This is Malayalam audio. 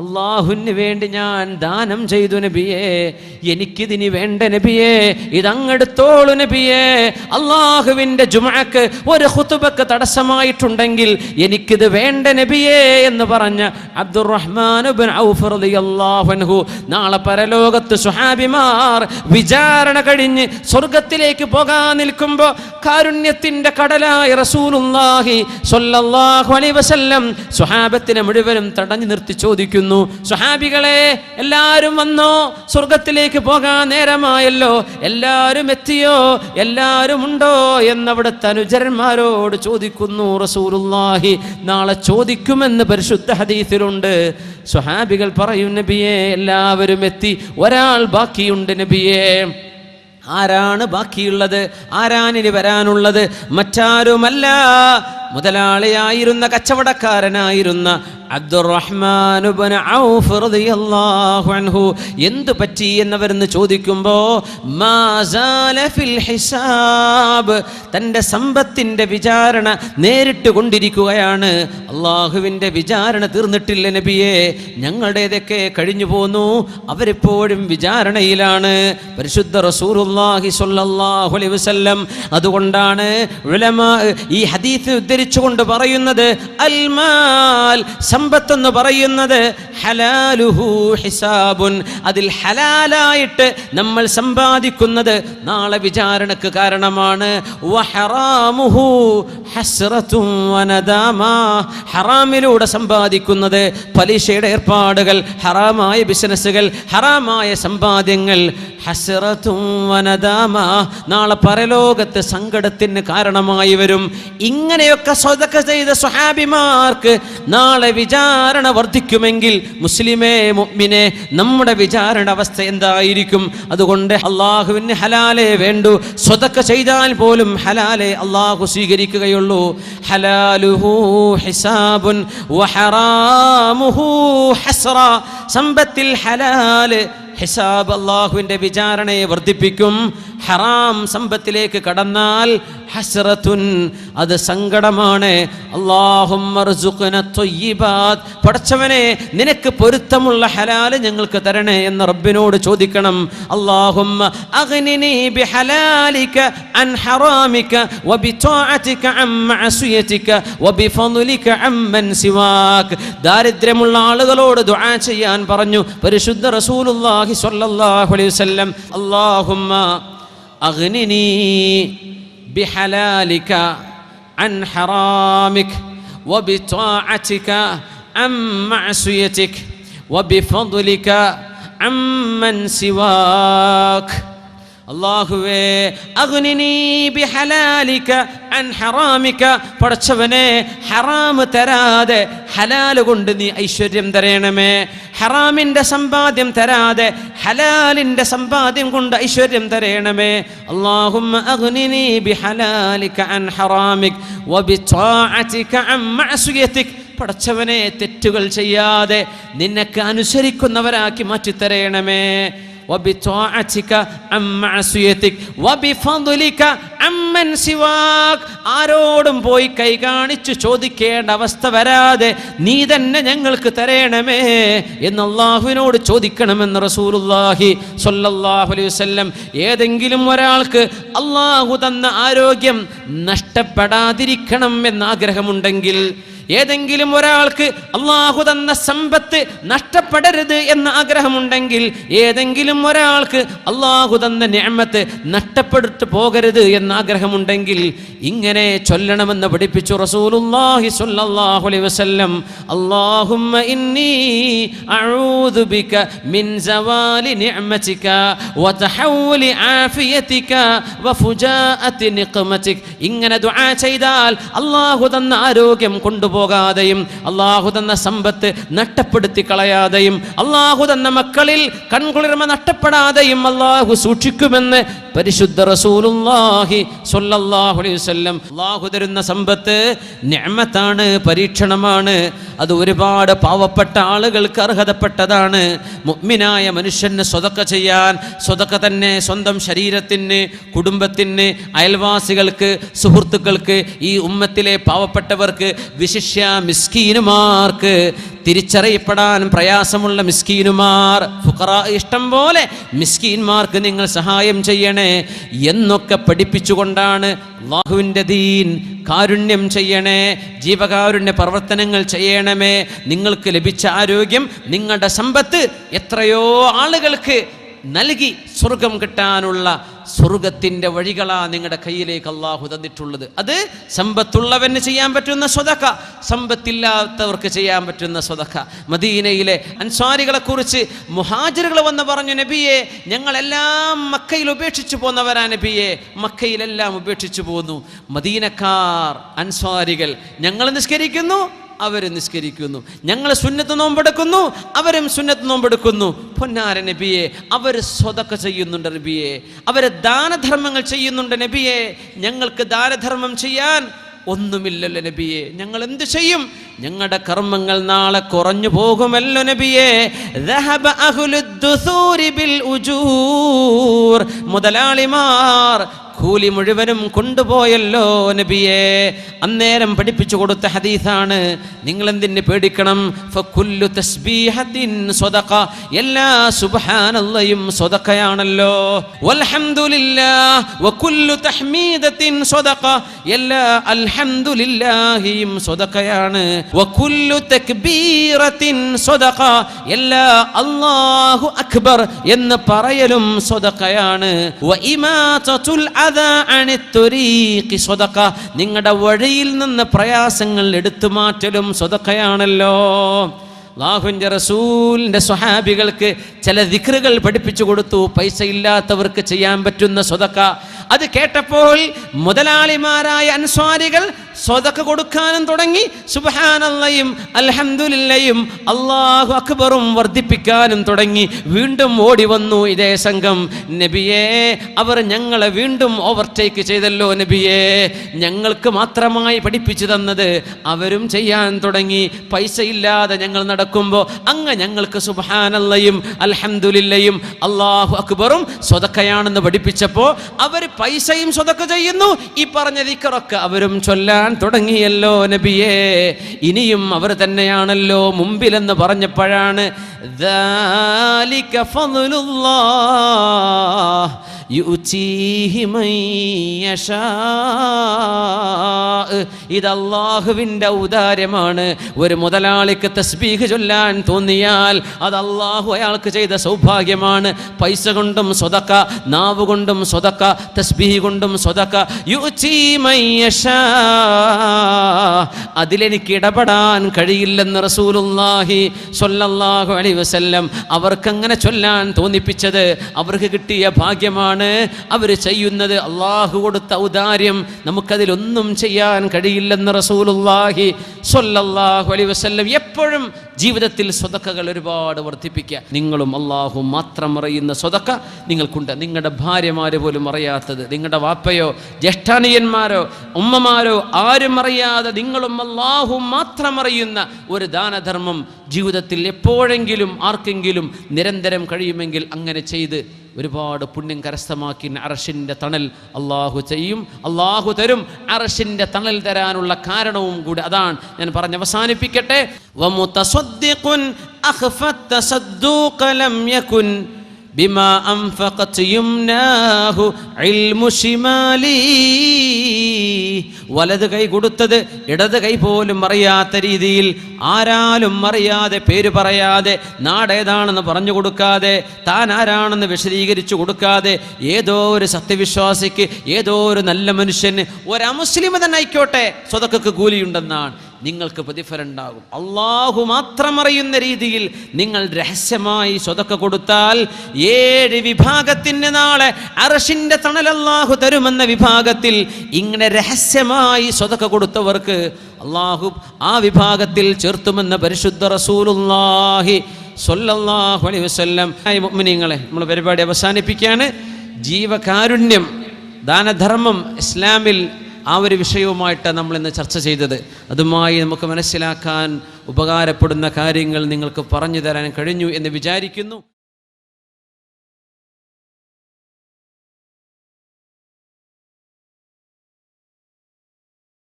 അള്ളാഹുവിന് വേണ്ടി ഞാൻ ദാനം ചെയ്തു നബിയേ, എനിക്കിതിനി വേണ്ട നബിയേ, ഇതങ്ങെടുത്തോളൂ നബിയേ. അള്ളാഹുവിൻ്റെ ജുമുഅക്ക് ഒരു ഖുതുബക്ക് തടസ്സമായിട്ടുണ്ടെങ്കിൽ എനിക്കിത് വേണ്ട നബിയേ എന്ന് പറഞ്ഞ അബ്ദുറഹ്മാൻ ഇബ്നു ഔഫ് റളിയല്ലാഹു അൻഹു നാളെ പരലോകത്ത് സ്വഹാബിമാർ വിചാരണ കഴിഞ്ഞ് സ്വർഗത്തിലേക്ക് പോകാൻ നിൽക്കുമ്പോൾ കാരുണ്യത്തിൻ്റെ കടലായ റസൂലുള്ളാഹി സ്വല്ലല്ലാഹു അലൈഹി വസല്ലം സ്വഹാബത്തിനെ മുഴുവനും തടഞ്ഞു നിർത്തി ചോദിക്കുന്നു, സ്വഹാബികളെ എല്ലാവരും വന്നോ? സ്വർഗത്തിലേക്ക് പോകാൻ നേരമായല്ലോ, എല്ലാവരും എത്തിയോ? എല്ലാവരും ഉണ്ടോ എന്നവിടുത്തെ അനുചരന്മാരോട് ചോദിക്കുന്നു റസൂലുള്ളാഹി. നാളെ ചോദിക്കുമെന്ന് പരിശുദ്ധ ഹദീസിലുണ്ട്. സ്വഹാബികൾ പറയും, നബിയേ എല്ലാവരും എത്തി, ഒരാൾ ബാക്കിയുണ്ട് നബിയേ. ആരാണ് ബാക്കിയുള്ളത്? ആരാനിനി വരാനുള്ളത്? മറ്റാരുമല്ല, മുതലാളിയായിരുന്ന കച്ചവടക്കാരനായിരുന്ന അബ്ദുറഹ്മാൻ ഇബ്നു ഔഫ് റളിയല്ലാഹു അൻഹു. എന്തു പറ്റി എന്നവരെന്ന് ചോദിക്കുമ്പോൾ മാ സാല ഫിൽ ഹിസാബ്, തൻ്റെ സമ്പത്തിൻ്റെ വിചാരണ നേരിട്ട് കൊണ്ടിരിക്കുകയാണ്. അള്ളാഹുവിൻ്റെ വിചാരണ തീർന്നിട്ടില്ല നബിയെ, ഞങ്ങളുടേതൊക്കെ കഴിഞ്ഞു പോന്നു, അവരെപ്പോഴും വിചാരണയിലാണ്. പരിശുദ്ധ റസൂലുള്ളാഹി സ്വല്ലല്ലാഹു അലൈഹി വസല്ലം അതുകൊണ്ടാണ് ഉലമാ ഈ ഹദീസ് ഉദ്ധരിച്ചുകൊണ്ട് പറയുന്നത്, അൽ മാൽ, സമ്പത്തെന്ന് പറയുന്നത് ഹലാലുഹു ഹിസാബുൻ, അതിൽ ഹലാലായിട്ട് നമ്മൾ സമ്പാദിക്കുന്നത് നാളെ വിചാരണക്ക് കാരണമാണ്. വഹറാമുഹു ഹസ്റത്തുൻ വനദാമ, ഹറാമിലൂടെ സമ്പാദിക്കുന്നത്, പലിശയുടെ ഏർപ്പാടുകൾ, ഹറാമായ ബിസിനസ്സുകൾ, ഹറാമായ സമ്പാദ്യങ്ങൾ, ഹസ്റത്തുൻ വനദാമ, നാളെ പരലോകത്ത് സങ്കടത്തിന് കാരണമായി വരും. ഇങ്ങനെയൊക്കെ സ്വതക്ക ചെയ്ത സ്വഹാബിമാർക്ക് നാളെ വിചാരണ വർദ്ധിക്കുമെങ്കിൽ മുസ്ലിമേ, മുഅ്മിനെ, നമ്മുടെ വിചാരണ അവസ്ഥ എന്തായിരിക്കും? അതുകൊണ്ട് അള്ളാഹുവിന് ഹലാലേ വേണ്ടു. സ്വതക്ക ചെയ്താൽ പോലും ഹലാലേ അള്ളാഹു സ്വീകരിക്കുകയുള്ളൂ. ഹലാലുഹു ഹിസാബുൻ വഹറാമുഹു ഹസ്റ, സമ്പത്തിൽ ഹലാല് ഹിസാബ് അള്ളാഹുവിൻ്റെ വിചാരണയെ വർദ്ധിപ്പിക്കും. ഹറാം സമ്പത്തിലേക്ക് കടന്നാൽ ഹസ്റത്തുൻ, അത് സങ്കടമാണ്. അല്ലാഹുമ്മ ർസുഖ്ന ത്വയ്യിബാത്, പടച്ചവനെ നിനക്ക് പൊരുത്തമുള്ള ഹലാല് ഞങ്ങൾക്ക് തരണേ എന്ന് റബ്ബിനോട് ചോദിക്കണം. അല്ലാഹുമ്മ അഗ്നിനി ബിഹലാലിക അൻ ഹറാമിക വബിത്വാഅതിക അൻ മഅസിയതിക വബിഫദ്ലിക അമ്മൻ സിവാക്. ദാരിദ്ര്യമുള്ള ആളുകളോട് ദുആ ചെയ്യാൻ പറഞ്ഞു പരിശുദ്ധ റസൂലുള്ളാഹി സ്വല്ലല്ലാഹു അലൈഹി വസല്ലം. അല്ലാഹുമ്മ അഗ്നിനി ബിഹലാലിക അൻ ഹറാമിക വബിത്വാഅതിക അൻ മഅസിയതിക വബിഫദ്ലിക അമ്മൻ സിവാക്. അല്ലാഹുവേ അഗ്നിനി ബിഹലാലിക അൻ ഹറാമിക, പടച്ചവനെ ഹറാമ് തരാതെ ഹലാല് കൊണ്ട് നീ ഐശ്വര്യം തരണമേ. ഹറാമിൻ്റെ സമ്പാദ്യം തരാതെ ഹലാലിൻ്റെ സമ്പാദ്യം കൊണ്ട് ഐശ്വര്യം തരണമേ. അല്ലാഹുമ്മ അഗ്നിനി ബിഹലാലിക അൻ ഹറാമിക വബിത്വാഅതിക അൻ മഅസിയതിക, പടച്ചവനെ തെറ്റുകൾ ചെയ്യാതെ നിനക്ക് അനുസരിക്കുന്നവരാക്കി മാറ്റിത്തരണമേ. വബിത്വാഅതിക അൻ മഅസിയതിക വബിഫദ്ലിക അമ്മൻ സിവാക്, ആരോടും പോയി കൈ കാണിച്ചു ചോദിക്കേണ്ട അവസ്ഥ വരാതെ നീ തന്നെ ഞങ്ങൾക്ക് തരണമേ എന്ന് അള്ളാഹുവിനോട് ചോദിക്കണമെന്ന് റസൂലുള്ളാഹി സ്വല്ലല്ലാഹു അലൈഹി വസല്ലം. ഏതെങ്കിലും ഒരാൾക്ക് അള്ളാഹു തന്ന ആരോഗ്യം നഷ്ടപ്പെടാതിരിക്കണം എന്ന ആഗ്രഹമുണ്ടെങ്കിൽ, ഏതെങ്കിലും ഒരാൾക്ക് അള്ളാഹു തന്ന സമ്പത്ത് നഷ്ടപ്പെടരുത് എന്ന ആഗ്രഹമുണ്ടെങ്കിൽ, ഏതെങ്കിലും ഒരാൾക്ക് അള്ളാഹു തന്ന നിഅമത്ത് നഷ്ടപ്പെട്ടു പോകരുത് എന്ന ആഗ്രഹമുണ്ടെങ്കിൽ ഇങ്ങനെ ചൊല്ലണമെന്ന് പഠിപ്പിച്ചു റസൂലുള്ളാഹി സ്വല്ലല്ലാഹു അലൈഹി വസല്ലം. അല്ലാഹുമ്മ ഇന്നി അഊദു ബിക മിൻ സവാലി നിഅമതിക വതഹവ്വുലി ആഫിയതിക വഫുജാഅതി നിഖമതിക. ഇങ്ങനെ ദുആ ചെയ്താൽ അള്ളാഹു തന്ന ആരോഗ്യം കൊണ്ടുപോകാതെയും അള്ളാഹു തന്ന സമ്പത്ത് നഷ്ടപ്പെടുത്തി കളയാതെയും അള്ളാഹു തന്ന മക്കളിൽ കൺകുളിർമ നഷ്ടപ്പെടാതെയും അള്ളാഹു സൂക്ഷിക്കുമെന്ന് പരിശുദ്ധ റസൂലുള്ളാഹി സ്വല്ലല്ലാഹു അലൈഹി വസല്ലം. അള്ളാഹു തരുന്ന സമ്പത്ത് നിഅമത്താണ്, പരീക്ഷണമാണ്. അത് ഒരുപാട് പാവപ്പെട്ട ആളുകൾക്ക് അർഹതപ്പെട്ടതാണ്. മുഅ്മിനായ മനുഷ്യന് സ്വതക്ക ചെയ്യാൻ, സ്വതക്ക തന്നെ സ്വന്തം ശരീരത്തിന്, കുടുംബത്തിന്, അയൽവാസികൾക്ക്, സുഹൃത്തുക്കൾക്ക്, ഈ ഉമ്മത്തിലെ പാവപ്പെട്ടവർക്ക്, വിശിഷ്യ മിസ്കീനുമാർക്ക് തിരിച്ചറിയപ്പെടാൻ പ്രയാസമുള്ള മിസ്കീനുമാർ, ഫുഖറാ, ഇഷ്ടം പോലെ മിസ്കീന്മാർക്ക് നിങ്ങൾ സഹായം ചെയ്യണേ എന്നൊക്കെ പഠിപ്പിച്ചുകൊണ്ടാണ് അല്ലാഹുവിൻ്റെ ദീൻ. കാരുണ്യം ചെയ്യണേ, ജീവകാരുണ്യ പ്രവർത്തനങ്ങൾ ചെയ്യണമേ. നിങ്ങൾക്ക് ലഭിച്ച ആരോഗ്യം, നിങ്ങളുടെ സമ്പത്ത് എത്രയോ ആളുകൾക്ക് നൽകി സ്വർഗം കിട്ടാനുള്ള സ്വർഗത്തിൻ്റെ വഴികളാ നിങ്ങളുടെ കയ്യിലേക്ക് അള്ളാഹു തന്നിട്ടുള്ളത്. അത് സമ്പത്തുള്ളവന് ചെയ്യാൻ പറ്റുന്ന സ്വതക്ക, സമ്പത്തില്ലാത്തവർക്ക് ചെയ്യാൻ പറ്റുന്ന സ്വതക്ക. മദീനയിലെ അൻസാരികളെ കുറിച്ച് മുഹാജിറുകൾ വന്ന് പറഞ്ഞു, നബിയെ ഞങ്ങളെല്ലാം മക്കയിൽ ഉപേക്ഷിച്ചു പോന്നവരാ നബിയെ, മക്കയിലെല്ലാം ഉപേക്ഷിച്ചു പോന്നു. മദീനക്കാർ അൻസാരികൾ, ഞങ്ങൾ നിസ്കരിക്കുന്നു അവർ നിസ്കരിക്കുന്നു, ഞങ്ങൾ സുന്നത്ത് നോമ്പെടുക്കുന്നു അവരും സുന്നത്ത് നോമ്പെടുക്കുന്നു. പൊന്നാര നബിയെ, അവർ സ്വതക്ക ചെയ്യുന്നുണ്ട് നബിയെ, അവർ ദാനധർമ്മങ്ങൾ ചെയ്യുന്നുണ്ട് നബിയെ, ഞങ്ങൾക്ക് ദാനധർമ്മം ചെയ്യാൻ ഒന്നുമില്ലല്ലോ നബിയെ, ഞങ്ങൾ എന്ത് ചെയ്യും? ഞങ്ങളുടെ കർമ്മങ്ങൾ നാളെ കുറഞ്ഞു പോകുമല്ലോ നബിയെ. മുതലാളിമാർ കൂലി മുഴുവനും കൊണ്ടുപോയല്ലോ നബിയെ. അന്നേരം പഠിപ്പിച്ചു കൊടുത്ത ഹദീസാണ്. നിങ്ങൾ എന്തിന് പേടിക്കണം? ഫകുല്ലു തസ്ബീഹത്തിൻ സ്വദഖ, എല്ലാ സുബ്ഹാനല്ലാഹും സ്വദഖയാണല്ലോ. വൽഹംദുലില്ലാഹ് വകുല്ലു തഹ്മീദത്തിൻ സ്വദഖ, എല്ലാ അൽഹംദുലില്ലാഹിയും സ്വദഖയാണ്. വകുല്ലു തക്ബീറത്തിൻ സ്വദഖ, എല്ലാ അല്ലാഹു അക്ബർ എന്ന് പറയലും സ്വദഖയാണ്. വഇമാതത്തുൽ നിങ്ങളുടെ വഴിയിൽ നിന്ന് പ്രയാസങ്ങൾ എടുത്തു മാറ്റലും സ്വതക്കയാണല്ലോ. അല്ലാഹുവിൻ്റെ റസൂലിൻ്റെ സ്വഹാബികൾക്ക് ചില ദിക്റുകൾ പഠിപ്പിച്ചു കൊടുത്തു, പൈസ ഇല്ലാത്തവർക്ക് ചെയ്യാൻ പറ്റുന്ന സ്വതക്ക. അത് കേട്ടപ്പോൾ മുതലാളിമാരായ അൻസ്വാരികൾ സ്വതക്ക കൊടുക്കാനും തുടങ്ങി. സുബ്ഹാനല്ലാഹും അൽഹംദുലില്ലാഹും അല്ലാഹു അക്ബറും വർദ്ധിപ്പിക്കാനും തുടങ്ങി. വീണ്ടും ഓടി വന്നു ഇതേ സംഘം, നബിയേ അവർ ഞങ്ങളെ വീണ്ടും ഓവർടേക്ക് ചെയ്തല്ലോ നബിയേ, ഞങ്ങൾക്ക് മാത്രമായി പഠിപ്പിച്ചു തന്നത് അവരും ചെയ്യാൻ തുടങ്ങി. പൈസ ഇല്ലാതെ ഞങ്ങൾ നടക്കുമ്പോൾ അങ്ങ് ഞങ്ങൾക്ക് സുബ്ഹാനല്ലാഹും അൽഹംദുലില്ലാഹും അല്ലാഹു അക്ബറും സ്വതക്കയാണെന്ന് പഠിപ്പിച്ചപ്പോൾ അവർ പൈസയും സ്വതക്ക ചെയ്യുന്നു. ഈ പറഞ്ഞ ദിക്റൊക്കെ അവരും ചൊല്ലാൻ തുടങ്ങിയല്ലോ നബിയേ. ഇനിയും അവർ തന്നെയാണല്ലോ മുമ്പിലെന്ന് പറഞ്ഞപ്പോഴാണ് ദാലിക ഫദ്ലുല്ലാഹ് യുഅ്തീഹി മൻ യശാ, ഇത് അല്ലാഹുവിൻ്റെ ഔദാര്യമാണ്. ഒരു മുതലാളിക്ക് തസ്ബീഹ് ചൊല്ലാൻ തോന്നിയാൽ അത് അല്ലാഹു അയാൾക്ക് ചെയ്ത സൗഭാഗ്യമാണ്. പൈസ കൊണ്ടും സ്വതക്ക, നാവ് കൊണ്ടും സ്വതക്ക, തസ്ബീഹ് കൊണ്ടും സ്വതക്ക. യുഅ്തീ മൻ യശാ, അതിലെനിക്ക് ഇടപെടാൻ കഴിയില്ലെന്ന് റസൂലുള്ളാഹി സ്വല്ലല്ലാഹു അലൈഹി വസല്ലം അവർക്കങ്ങനെ ചൊല്ലാൻ തോന്നിപ്പിച്ചത് അവർക്ക് കിട്ടിയ ഭാഗ്യമാണ്. അവർ ചെയ്യുന്നത് അള്ളാഹു കൊടുത്ത ഔദാര്യം, നമുക്കതിലൊന്നും ചെയ്യാൻ കഴിയില്ലെന്ന് റസൂലുള്ളാഹി സ്വല്ലല്ലാഹു അലൈഹി വസല്ലം എപ്പോഴും ജീവിതത്തിൽ സ്വതക്കകൾ ഒരുപാട് വർദ്ധിപ്പിക്കുക. നിങ്ങളും അള്ളാഹു മാത്രം അറിയുന്ന സ്വതക്ക നിങ്ങൾക്കുണ്ട്. നിങ്ങളുടെ ഭാര്യമാര് പോലും അറിയാത്തത്, നിങ്ങളുടെ വാപ്പയോ ജ്യേഷ്ഠാനിയന്മാരോ ഉമ്മമാരോ ആരും അറിയാതെ നിങ്ങളും അള്ളാഹു മാത്രം അറിയുന്ന ഒരു ദാനധർമ്മം ജീവിതത്തിൽ എപ്പോഴെങ്കിലും ആർക്കെങ്കിലും നിരന്തരം കഴിയുമെങ്കിൽ അങ്ങനെ ചെയ്ത് ഒരുപാട് പുണ്യം കരസ്ഥമാക്കി അർശിൻ്റെ തണൽ അള്ളാഹു ചെയ്യും, അള്ളാഹു തരും. അർശിൻ്റെ തണൽ തരാനുള്ള കാരണവും കൂടി അതാണ്. ഞാൻ പറഞ്ഞ് അവസാനിപ്പിക്കട്ടെ. വമുതസദ്ദിഖുൻ അഖ്ഫത തസദ്ദുഖ ലം യകുൻ ബിമാ അൻഫഖത് യുംനാഹു ഇൽമു ശിമാലി, വലത് കൈ കൊടുത്തത് ഇടത് കൈ പോലും അറിയാത്ത രീതിയിൽ, ആരാലും അറിയാതെ, പേര് പറയാതെ, നാടേതാണെന്ന് പറഞ്ഞു കൊടുക്കാതെ, താൻ ആരാണെന്ന് വിശദീകരിച്ചു കൊടുക്കാതെ, ഏതോ ഒരു സത്യവിശ്വാസിക്ക്, ഏതോ ഒരു നല്ല മനുഷ്യന്, ഒരു അമുസ്ലിം തന്നെ ആയിക്കോട്ടെ, സ്വതക്കക്ക് കൂലിയുണ്ടെന്നാണ്. നിങ്ങൾക്ക് പ്രതിഫലം ഉണ്ടാകും. അള്ളാഹു മാത്രം അറിയുന്ന രീതിയിൽ നിങ്ങൾ രഹസ്യമായി സ്വതക്ക കൊടുത്താൽ 7 വിഭാഗത്തിന് നാളെ അർശിന്റെ തണൽ അള്ളാഹു തരുമെന്ന വിഭാഗത്തിൽ ഇങ്ങനെ രഹസ്യമായി സ്വതക്ക കൊടുത്തവർക്ക് അള്ളാഹു ആ വിഭാഗത്തിൽ ചേർത്തുമെന്ന് പരിശുദ്ധ റസൂലുള്ളാഹി സ്വല്ലല്ലാഹു അലൈഹി വസല്ലം. മുഅ്മിനീങ്ങളെ, നമ്മൾ പരിപാടി അവസാനിപ്പിക്കുകയാണ്. ജീവകാരുണ്യം, ദാനധർമ്മം ഇസ്ലാമിൽ ആ ഒരു വിഷയവുമായിട്ട് നമ്മൾ ഇന്ന് ചർച്ച ചെയ്തത്. അതുമായി നമുക്ക് മനസ്സിലാക്കാൻ ഉപകാരപ്പെടുന്ന കാര്യങ്ങൾ നിങ്ങൾക്ക് പറഞ്ഞു തരാൻ കഴിഞ്ഞു എന്ന് വിചാരിക്കുന്നു.